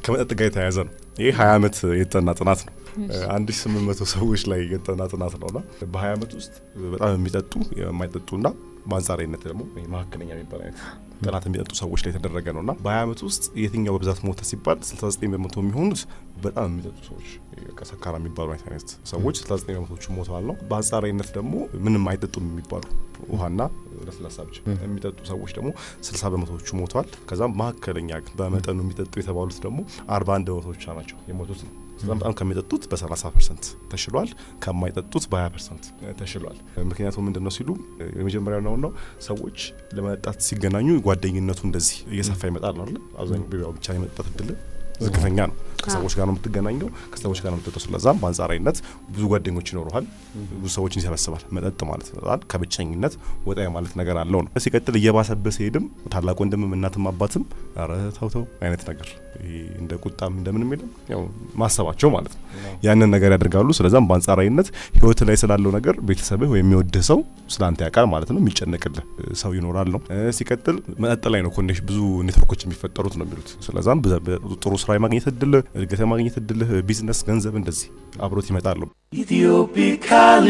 ከመጠጥ ጋር የተያያዘ ነው። ይሄ 20 ዓመት የተጠና ጥናት ነው። 1800 ሰዎች ላይ የተጠና ጥናት ነውና በ20 ዓመት ውስጥ በጣም የሚጠጡ የማይጠጡና በአንጻራዊነት ደግሞ መካከለኛ የሚባል አይነት ጥናት የሚጠጡ ሰዎች ላይ የተደረገ ነውና በ20 ዓመት ውስጥ የትኛው በብዛት ሞተ ሲባል 69% የሚሆኑት በጣም የሚጠጡ ሰዎች ከሰካራ የሚባሉ አይነት ሰዎች 69% ሞተዋል ነው። በአንጻራዊነት ደግሞ ምንም አይጠጡም የሚባሉ ውሃና ለስላሳ ብቻ የሚጠጡ ሰዎች ደግሞ 60% ሞተዋል። ከዛም መካከለኛ በመጠኑ የሚጠጡ የተባሉት ደግሞ 41% ናቸው የሞቱት ነው። በጣም ከሚጠጡት በ30% ተሽሏል፣ ከማይጠጡት በ20% ተሽሏል። ምክንያቱም ምንድነው ሲሉ የመጀመሪያው ነው ሰዎች ለመጠጣት ሲገናኙ ጓደኝነቱ እንደዚህ እየሰፋ ይመጣል አይደል? አብዛኛው ቢያው ብቻ የመጠጣት እድል ዝቅተኛ ነው። ከሰዎች ጋር ነው የምትገናኘው፣ ከሰዎች ጋር ነው የምትጠጣው። ስለዛም በአንጻራዊነት ብዙ ጓደኞች ይኖሩሃል፣ ብዙ ሰዎችን ይሰበስባል። መጠጥ ማለት ነው ከብቸኝነት ወጣ ማለት ነገር አለው ነው። ሲቀጥል እየባሰበሰ ሄድም ታላቅ ወንድምም እናትም አባትም ኧረ ተው አይነት ነገር እንደ ቁጣም እንደምንም ይለም ያው ማሰባቸው ማለት ነው ያንን ነገር ያደርጋሉ። ስለዛም በአንጻራዊነት ህይወት ላይ ስላለው ነገር ቤተሰብህ ወይ የሚወድህ ሰው ስላንተ ያውቃል ማለት ነው። የሚጨነቅልህ ሰው ይኖራል ነው። ሲቀጥል መጠጥ ላይ ነው ብዙ ኔትወርኮች የሚፈጠሩት ነው የሚሉት። ስለዛም ጥሩ ስራ የማግኘት እድል፣ እድገት የማግኘት እድል፣ ቢዝነስ፣ ገንዘብ እንደዚህ አብሮት ይመጣሉ። ኢትዮፒካሊ